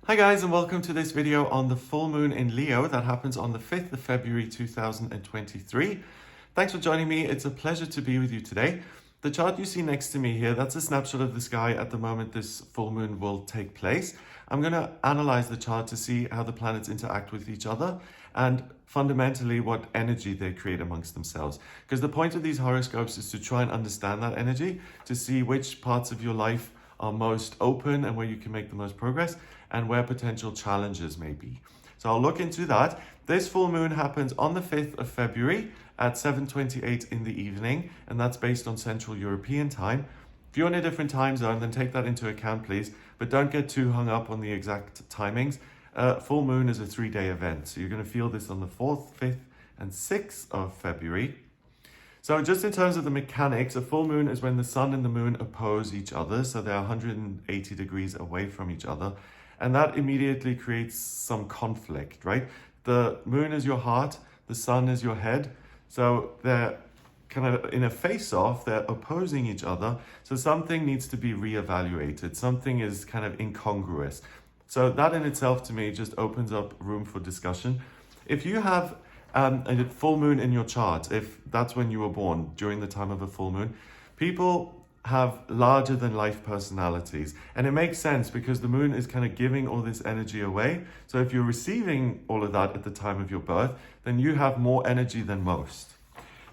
Hi guys, and welcome to this video on the full moon in Leo that happens on the 5th of February 2023. Thanks for joining me. It's a pleasure to be with you today. The chart you see next to me here, that's a snapshot of the sky at the moment this full moon will take place. I'm going to analyze the chart to see how the planets interact with each other and fundamentally what energy they create amongst themselves. Because the point of these horoscopes is to try and understand that energy, to see which parts of your life are most open and where you can make the most progress, and where potential challenges may be. So I'll look into that. This full moon happens on the 5th of February at 7:28 in the evening, and that's based on Central European time. If you're in a different time zone, then take that into account, please. But don't get too hung up on the exact timings. Full moon is a 3-day event, so you're going to feel this on the 4th, 5th, and 6th of February. So just in terms of the mechanics, a full moon is when the sun and the moon oppose each other, so they're 180 degrees away from each other. And that immediately creates some conflict, right? The moon is your heart, the sun is your head. So they're kind of in a face-off, they're opposing each other. So something needs to be reevaluated. Something is kind of incongruous. So that in itself, to me, just opens up room for discussion. If you have a full moon in your chart, if that's when you were born, during the time of a full moon, people have larger than life personalities. And it makes sense because the moon is kind of giving all this energy away. So if you're receiving all of that at the time of your birth, then you have more energy than most.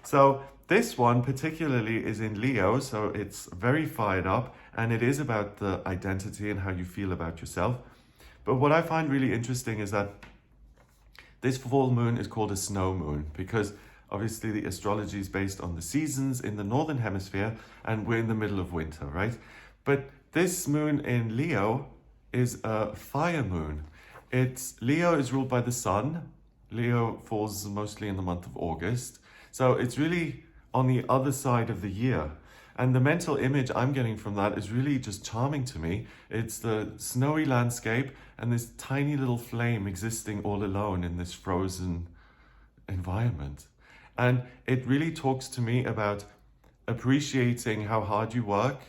So this one particularly is in Leo, so it's very fired up, and it is about the identity and how you feel about yourself. But what I find really interesting is that this full moon is called a snow moon because obviously the astrology is based on the seasons in the northern hemisphere, and we're in the middle of winter, right? But this moon in Leo is a fire moon. Leo is ruled by the sun. Leo falls mostly in the month of August. So it's really on the other side of the year. And the mental image I'm getting from that is really just charming to me. It's the snowy landscape and this tiny little flame existing all alone in this frozen environment. And it really talks to me about appreciating how hard you work,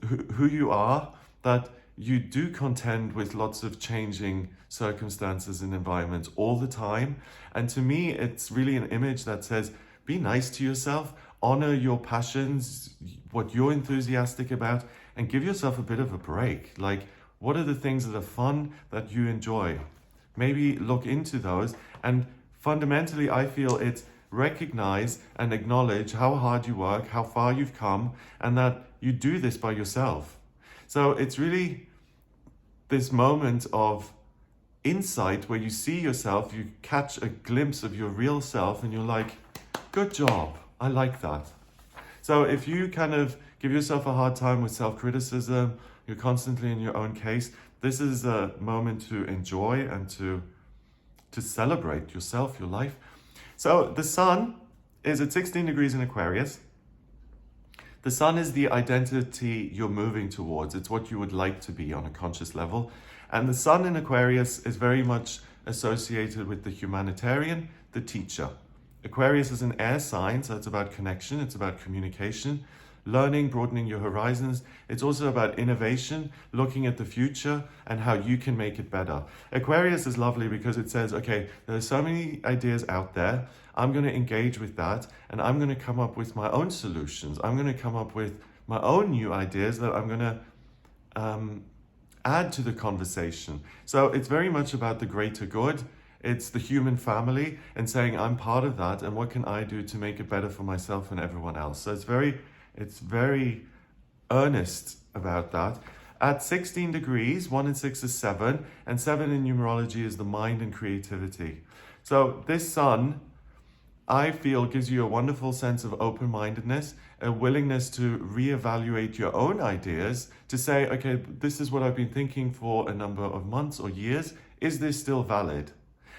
who you are, that you do contend with lots of changing circumstances and environments all the time. And to me, it's really an image that says, be nice to yourself, honor your passions, what you're enthusiastic about, and give yourself a bit of a break. Like, what are the things that are fun that you enjoy? Maybe look into those. And fundamentally, I feel it's recognize and acknowledge how hard you work, how far you've come, and that you do this by yourself. So it's really this moment of insight where you see yourself, you catch a glimpse of your real self, and you're like, good job, I like that. So if you kind of give yourself a hard time with self-criticism, you're constantly in your own case, this is a moment to enjoy and to celebrate yourself, your life. So the sun is at 16 degrees in Aquarius. The sun is the identity you're moving towards. It's what you would like to be on a conscious level. And the sun in Aquarius is very much associated with the humanitarian, the teacher. Aquarius is an air sign, so it's about connection, it's about communication, learning, broadening your horizons. It's also about innovation, looking at the future and how you can make it better. Aquarius is lovely because it says, okay, there are so many ideas out there. I'm going to engage with that, and I'm going to come up with my own solutions. I'm going to come up with my own new ideas that I'm going to add to the conversation. So it's very much about the greater good. It's the human family and saying, I'm part of that, and what can I do to make it better for myself and everyone else? So it's very earnest about that. At 16 degrees, 1 and 6 is 7, and 7 in numerology is the mind and creativity. So this sun, I feel, gives you a wonderful sense of open-mindedness, a willingness to reevaluate your own ideas, to say, okay, this is what I've been thinking for a number of months or years. Is this still valid?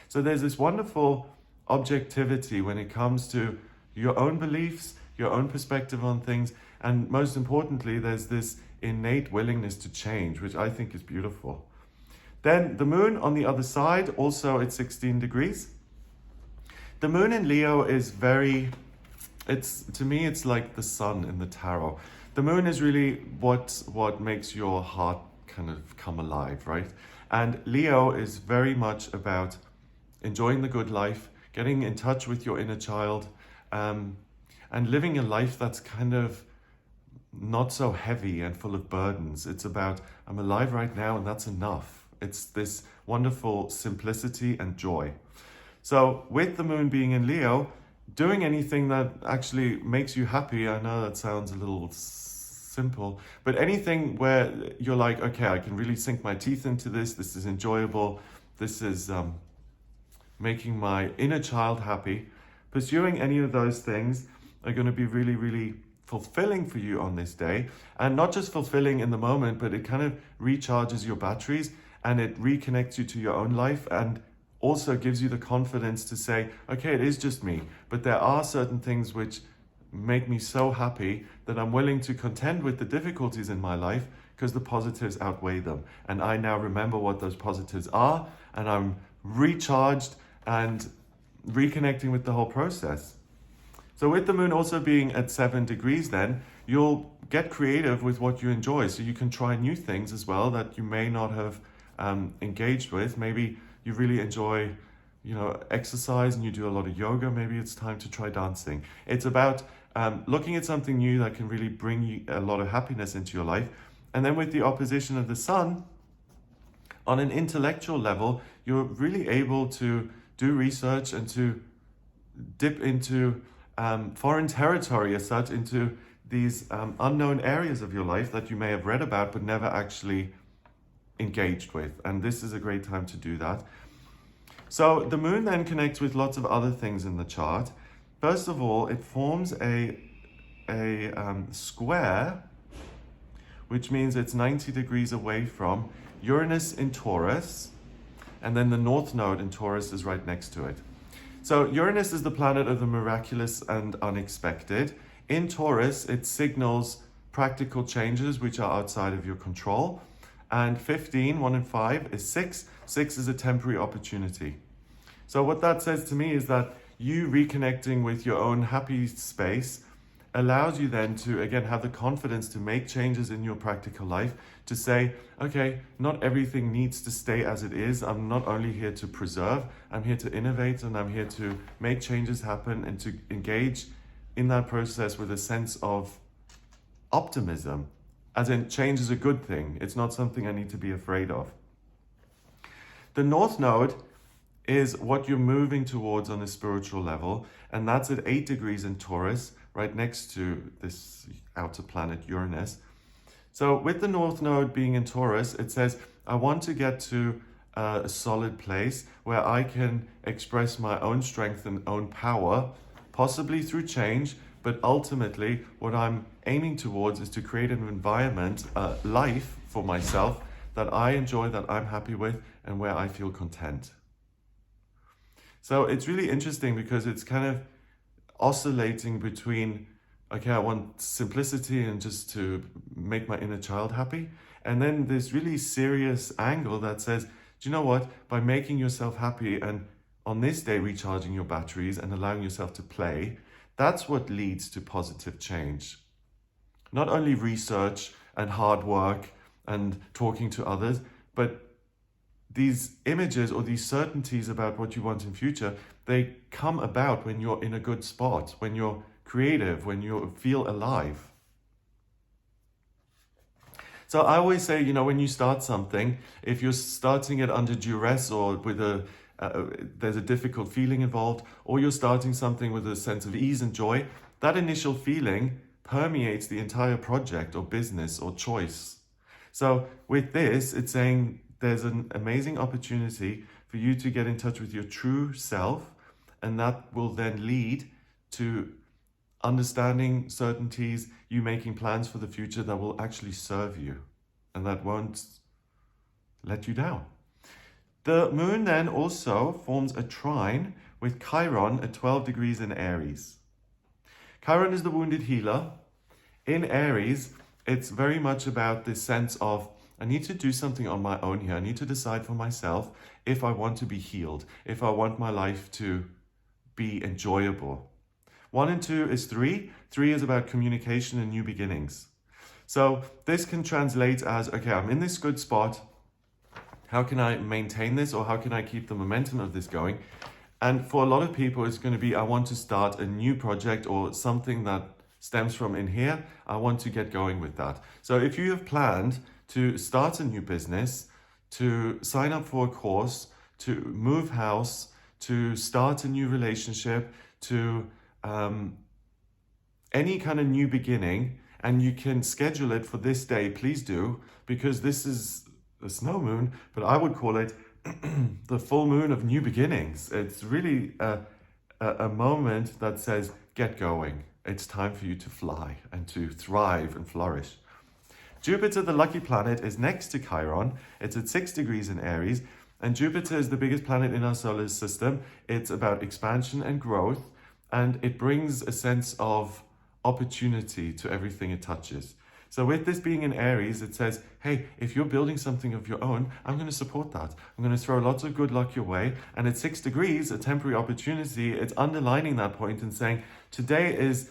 So there's this wonderful objectivity when it comes to your own beliefs, your own perspective on things, and most importantly, there's this innate willingness to change, which I think is beautiful. Then the moon on the other side, also at 16 degrees. The moon in Leo is to me, it's like the sun in the tarot. The moon is really what makes your heart kind of come alive, right? And Leo is very much about enjoying the good life, getting in touch with your inner child, and living a life that's kind of not so heavy and full of burdens. It's about, I'm alive right now and that's enough. It's this wonderful simplicity and joy. So with the moon being in Leo, doing anything that actually makes you happy, I know that sounds a little simple, but anything where you're like, okay, I can really sink my teeth into this is enjoyable, this is making my inner child happy, pursuing any of those things are going to be really, really fulfilling for you on this day. And not just fulfilling in the moment, but it kind of recharges your batteries and it reconnects you to your own life, and also gives you the confidence to say, okay, it is just me, but there are certain things which make me so happy that I'm willing to contend with the difficulties in my life because the positives outweigh them. And I now remember what those positives are, and I'm recharged and reconnecting with the whole process. So with the moon also being at 7 degrees, then you'll get creative with what you enjoy. So you can try new things as well that you may not have engaged with. Maybe you really enjoy, exercise and you do a lot of yoga. Maybe it's time to try dancing. It's about looking at something new that can really bring you a lot of happiness into your life. And then with the opposition of the sun, on an intellectual level, you're really able to do research and to dip into foreign territory as such, into these unknown areas of your life that you may have read about but never actually engaged with. And this is a great time to do that. So the moon then connects with lots of other things in the chart. First of all, it forms a square, which means it's 90 degrees away from Uranus in Taurus, and then the North Node in Taurus is right next to it. So Uranus is the planet of the miraculous and unexpected. In Taurus, it signals practical changes which are outside of your control. And 15, 1 and 5 is 6. 6 is a temporary opportunity. So what that says to me is that you reconnecting with your own happy space allows you then to, again, have the confidence to make changes in your practical life, to say, okay, not everything needs to stay as it is. I'm not only here to preserve, I'm here to innovate, and I'm here to make changes happen and to engage in that process with a sense of optimism, as in change is a good thing. It's not something I need to be afraid of. The North Node is what you're moving towards on a spiritual level, and that's at 8 degrees in Taurus, right next to this outer planet Uranus. So with the North Node being in Taurus, it says, I want to get to a solid place where I can express my own strength and own power, possibly through change, but ultimately what I'm aiming towards is to create an environment, a life for myself that I enjoy, that I'm happy with, and where I feel content. So it's really interesting because it's kind of oscillating between, okay, I want simplicity and just to make my inner child happy. And then this really serious angle that says, do you know what? By making yourself happy and on this day recharging your batteries and allowing yourself to play, that's what leads to positive change. Not only research and hard work and talking to others, but these images or these certainties about what you want in future, they come about when you're in a good spot, when you're creative, when you feel alive. So I always say, when you start something, if you're starting it under duress or with there's a difficult feeling involved, or you're starting something with a sense of ease and joy, that initial feeling permeates the entire project or business or choice. So with this, it's saying there's an amazing opportunity for you to get in touch with your true self, and that will then lead to understanding certainties, you making plans for the future that will actually serve you and that won't let you down. The moon then also forms a trine with Chiron at 12 degrees in Aries. Chiron is the wounded healer. In Aries, it's very much about this sense of, I need to do something on my own here. I need to decide for myself if I want to be healed, if I want my life to be enjoyable. 1 and 2 is 3. 3 is about communication and new beginnings. So this can translate as, okay, I'm in this good spot. How can I maintain this, or how can I keep the momentum of this going? And for a lot of people, it's going to be, I want to start a new project or something that stems from in here. I want to get going with that. So if you have planned to start a new business, to sign up for a course, to move house, to start a new relationship, to any kind of new beginning, and you can schedule it for this day, please do, because this is the snow moon, but I would call it the full moon of new beginnings. It's really a moment that says, get going. It's time for you to fly and to thrive and flourish. Jupiter, the lucky planet, is next to Chiron. It's at 6 degrees in Aries, and Jupiter is the biggest planet in our solar system. It's about expansion and growth, and it brings a sense of opportunity to everything it touches. So with this being in Aries, it says, hey, if you're building something of your own, I'm going to support that. I'm going to throw lots of good luck your way. And at 6 degrees, a temporary opportunity, it's underlining that point and saying, today is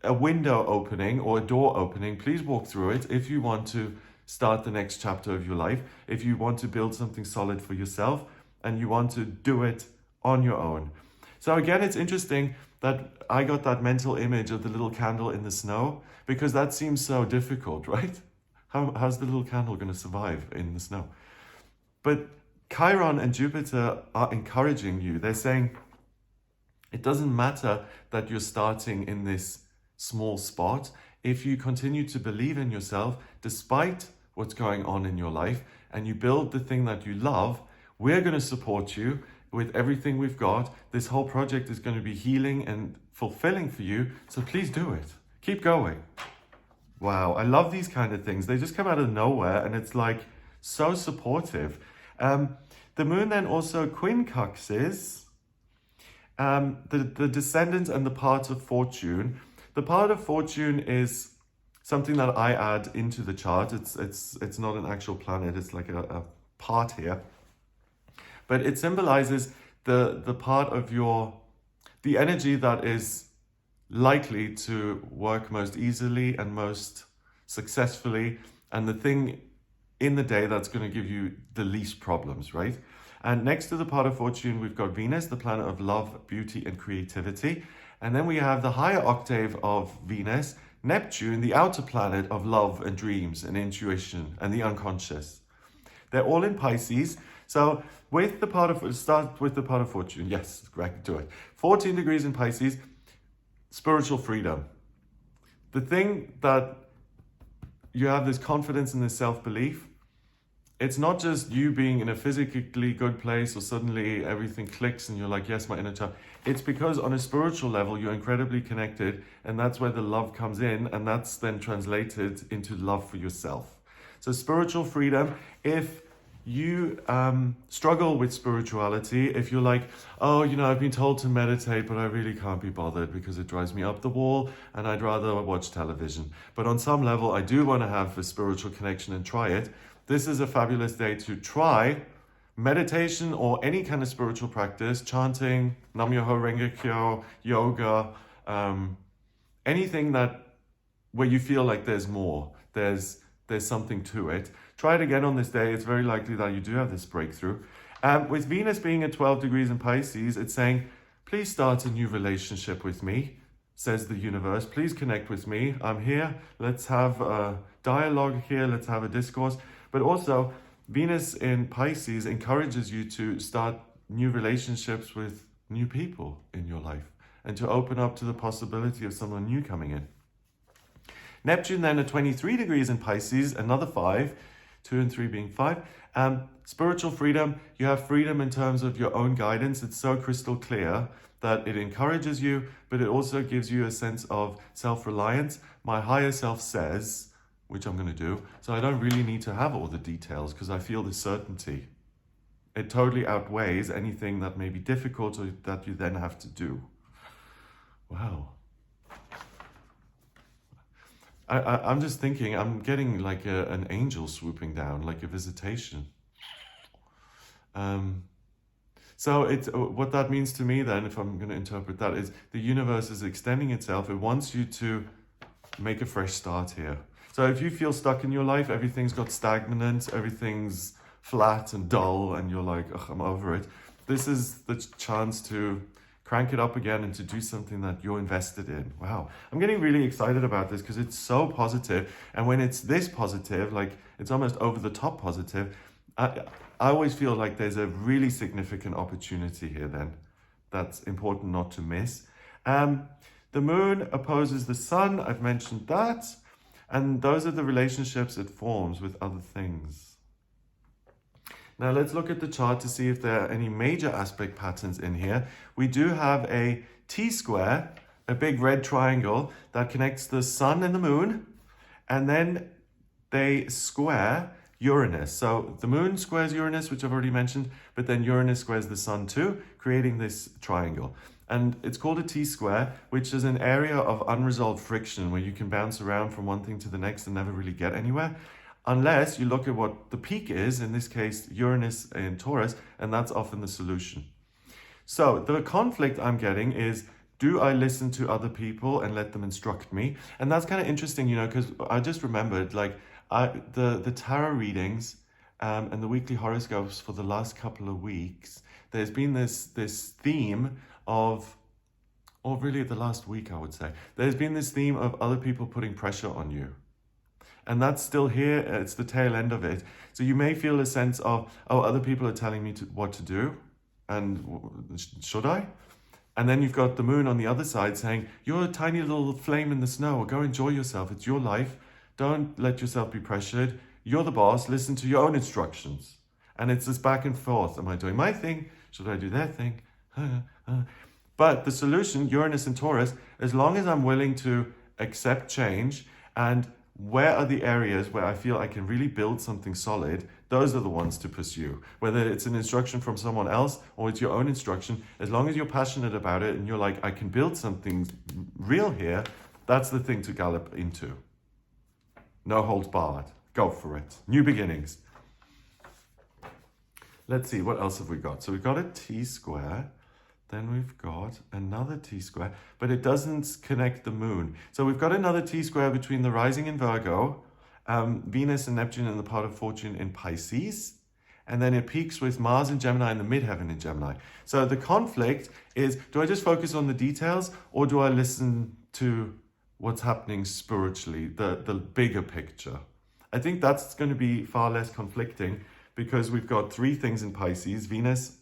a window opening or a door opening. Please walk through it if you want to start the next chapter of your life, if you want to build something solid for yourself and you want to do it on your own. So again, it's interesting that I got that mental image of the little candle in the snow, because that seems so difficult, right? How's the little candle going to survive in the snow? But Chiron and Jupiter are encouraging you. They're saying it doesn't matter that you're starting in this small spot. If you continue to believe in yourself, despite what's going on in your life, and you build the thing that you love, we're going to support you with everything we've got. This whole project is going to be healing and fulfilling for you. So please do it. Keep going. Wow, I love these kind of things. They just come out of nowhere and it's like so supportive. The moon then also quincunxes the descendant and the part of fortune. The part of fortune is something that I add into the chart. It's not an actual planet. It's like a part here. But it symbolizes the part of the energy that is likely to work most easily and most successfully, and the thing in the day that's going to give you the least problems, right? And next to the part of fortune, we've got Venus, the planet of love, beauty, and creativity. And then we have the higher octave of Venus, Neptune, the outer planet of love and dreams and intuition and the unconscious. They're all in Pisces. So with the part of, start with the part of fortune. Yes, Greg, do it. 14 degrees in Pisces, spiritual freedom. The thing that you have this confidence and this self-belief, it's not just you being in a physically good place or suddenly everything clicks and you're like, yes, my inner child. It's because on a spiritual level, you're incredibly connected, and that's where the love comes in, and that's then translated into love for yourself. So spiritual freedom, if you struggle with spirituality, if you're like, oh, I've been told to meditate, but I really can't be bothered because it drives me up the wall and I'd rather watch television. But on some level, I do want to have a spiritual connection and try it. This is a fabulous day to try meditation or any kind of spiritual practice, chanting, Nam Myoho Renge Kyo, yoga, anything where you feel like there's more, there's something to it. Try it again on this day. It's very likely that you do have this breakthrough. With Venus being at 12 degrees in Pisces, it's saying, please start a new relationship with me, says the universe. Please connect with me. I'm here. Let's have a dialogue here. Let's have a discourse. But also, Venus in Pisces encourages you to start new relationships with new people in your life and to open up to the possibility of someone new coming in. Neptune then at 23 degrees in Pisces, another 5, 2 and 3 being 5. Spiritual freedom, you have freedom in terms of your own guidance. It's so crystal clear that it encourages you, but it also gives you a sense of self-reliance. My higher self says, which I'm going to do, so I don't really need to have all the details because I feel the certainty. It totally outweighs anything that may be difficult or that you then have to do. Wow. I'm just thinking, I'm getting like an angel swooping down, like a visitation. So what that means to me then, if I'm going to interpret that, is the universe is extending itself. It wants you to make a fresh start here. So if you feel stuck in your life, everything's got stagnant, everything's flat and dull, and you're like, ugh, I'm over it. This is the chance to crank it up again and to do something that you're invested in. Wow. I'm getting really excited about this because it's so positive. And when it's this positive, like it's almost over the top positive, I always feel like there's a really significant opportunity here then that's important not to miss. The moon opposes the sun. I've mentioned that. And those are the relationships it forms with other things. Now let's look at the chart to see if there are any major aspect patterns in here. We do have a T-square, a big red triangle that connects the sun and the moon, and then they square Uranus. So the moon squares Uranus, which I've already mentioned, but then Uranus squares the sun too, creating this triangle. And it's called a T-square, which is an area of unresolved friction where you can bounce around from one thing to the next and never really get anywhere. Unless you look at what the peak is, in this case, Uranus in Taurus, and that's often the solution. So the conflict I'm getting is, do I listen to other people and let them instruct me? And that's kind of interesting, you know, because I just remembered, like, the tarot readings and the weekly horoscopes for the last couple of weeks, there's been this theme of, or really the last week, I would say, there's been this theme of other people putting pressure on you. And that's still here, it's the tail end of it. So you may feel a sense of, oh, other people are telling me what to do, and should I? And then you've got the moon on the other side saying, you're a tiny little flame in the snow, go enjoy yourself, it's your life. Don't let yourself be pressured. You're the boss, listen to your own instructions. And it's this back and forth. Am I doing my thing? Should I do their thing? But the solution, Uranus and Taurus, as long as I'm willing to accept change and where are the areas where I feel I can really build something solid, those are the ones to pursue. Whether it's an instruction from someone else or it's your own instruction, as long as you're passionate about it and you're like, I can build something real here, that's the thing to gallop into. No holds barred. Go for it. New beginnings. Let's see, what else have we got? So we've got a T-square. Then we've got another T-square, but it doesn't connect the moon. So we've got another T-square between the rising in Virgo, Venus and Neptune in the part of fortune in Pisces, and then it peaks with Mars in Gemini and the midheaven in Gemini. So the conflict is, do I just focus on the details or do I listen to what's happening spiritually, the bigger picture? I think that's going to be far less conflicting because we've got three things in Pisces, Venus,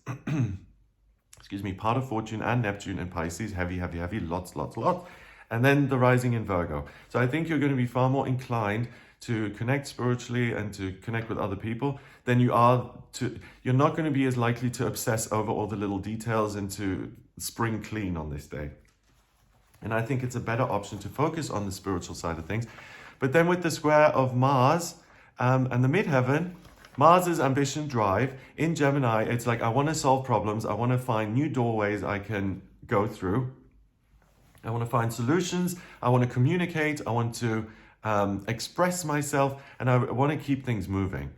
part of fortune and Neptune in Pisces, heavy, lots. And then the rising in Virgo. So I think you're going to be far more inclined to connect spiritually and to connect with other people than you are to, you're not going to be as likely to obsess over all the little details and to spring clean on this day. And I think it's a better option to focus on the spiritual side of things. But then with the square of Mars and the midheaven, Mars's ambition drive in Gemini, it's like, I want to solve problems. I want to find new doorways I can go through. I want to find solutions. I want to communicate. I want to express myself. And I want to keep things moving.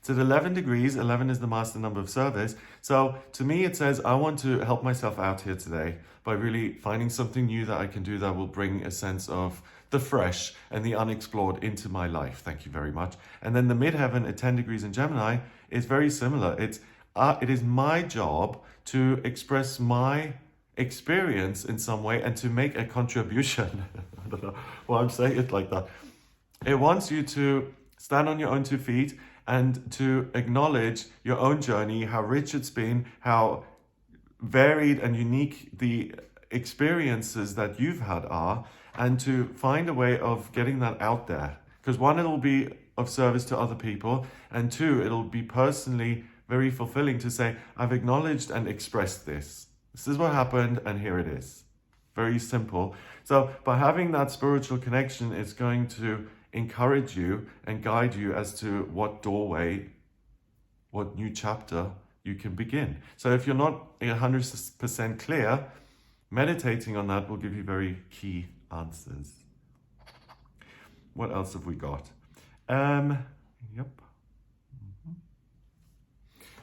It's at 11 degrees. 11 is the master number of service. So to me, it says, I want to help myself out here today by really finding something new that I can do that will bring a sense of the fresh and the unexplored into my life. Thank you very much. And then the midheaven at 10 degrees in Gemini is very similar. It is my job to express my experience in some way and to make a contribution. I don't know why I'm saying it like that. It wants you to stand on your own 2 feet and to acknowledge your own journey, how rich it's been, how varied and unique the experiences that you've had are, and to find a way of getting that out there. Because one, it'll be of service to other people, and two, it'll be personally very fulfilling to say, I've acknowledged and expressed this. This is what happened, and here it is. Very simple. So by having that spiritual connection, it's going to encourage you and guide you as to what doorway, what new chapter you can begin. So if you're not 100% clear, meditating on that will give you very key answers. What else have we got?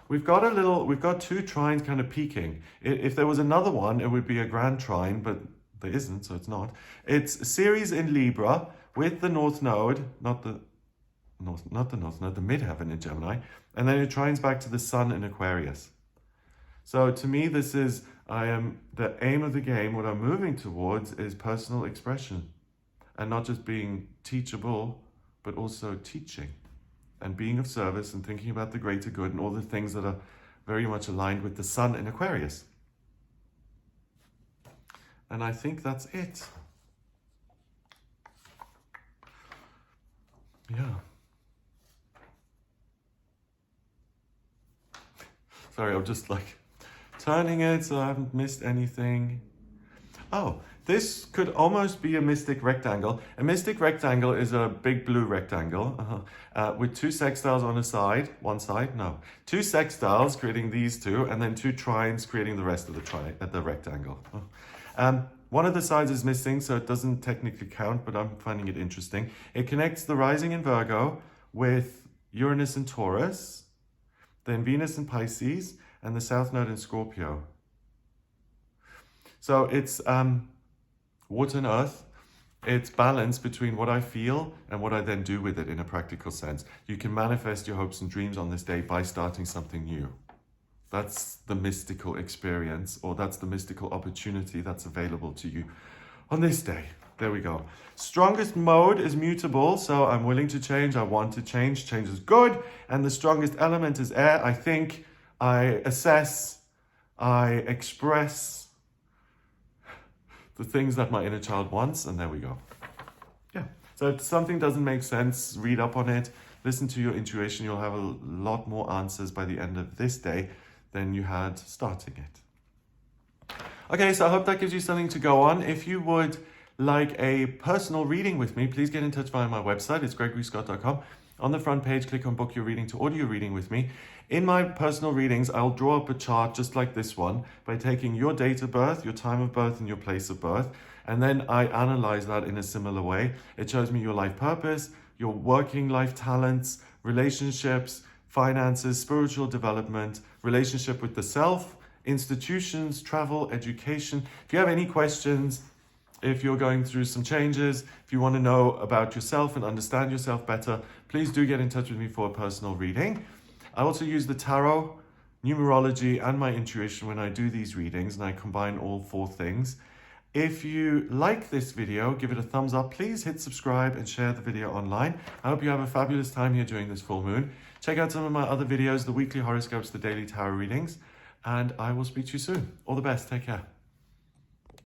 We've got 2 trines kind of peaking. If there was another one, it would be a grand trine, but there isn't, so it's not. It's Ceres in Libra, with the North Node, not the North Node, the Midheaven in Gemini, and then it trines back to the Sun in Aquarius. So to me, this is, the aim of the game, what I'm moving towards is personal expression, and not just being teachable, but also teaching and being of service and thinking about the greater good and all the things that are very much aligned with the Sun in Aquarius. And I think that's it. Yeah. Sorry, I'm just like turning it so I haven't missed anything. Oh, this could almost be a mystic rectangle. A mystic rectangle is a big blue rectangle with two sextiles on two sextiles creating these two, and then two trines creating the rest of the rectangle. One of the sides is missing, so it doesn't technically count, but I'm finding it interesting. It connects the rising in Virgo with Uranus in Taurus, then Venus in Pisces, and the South Node in Scorpio. So it's water and earth. It's balance between what I feel and what I then do with it in a practical sense. You can manifest your hopes and dreams on this day by starting something new. That's the mystical experience, or that's the mystical opportunity that's available to you on this day. There we go. Strongest mode is mutable, so I'm willing to change. I want to change. Change is good. And the strongest element is air. I think, I assess, I express the things that my inner child wants, and there we go. Yeah. So if something doesn't make sense, read up on it, listen to your intuition. You'll have a lot more answers by the end of this day than you had starting it. Okay, so I hope that gives you something to go on. If you would like a personal reading with me, please get in touch via my website. It's gregoryscott.com. On the front page, click on book your reading to audio reading with me. In my personal readings, I'll draw up a chart just like this one by taking your date of birth, your time of birth, and your place of birth. And then I analyze that in a similar way. It shows me your life purpose, your working life talents, relationships, finances, spiritual development, relationship with the self, institutions, travel, education. If you have any questions, if you're going through some changes, if you want to know about yourself and understand yourself better, please do get in touch with me for a personal reading. I also use the tarot, numerology, and my intuition when I do these readings, and I combine all four things. If you like this video, give it a thumbs up. Please hit subscribe and share the video online. I hope you have a fabulous time here during this full moon. Check out some of my other videos, the weekly horoscopes, the daily tarot readings, and I will speak to you soon. All the best. Take care.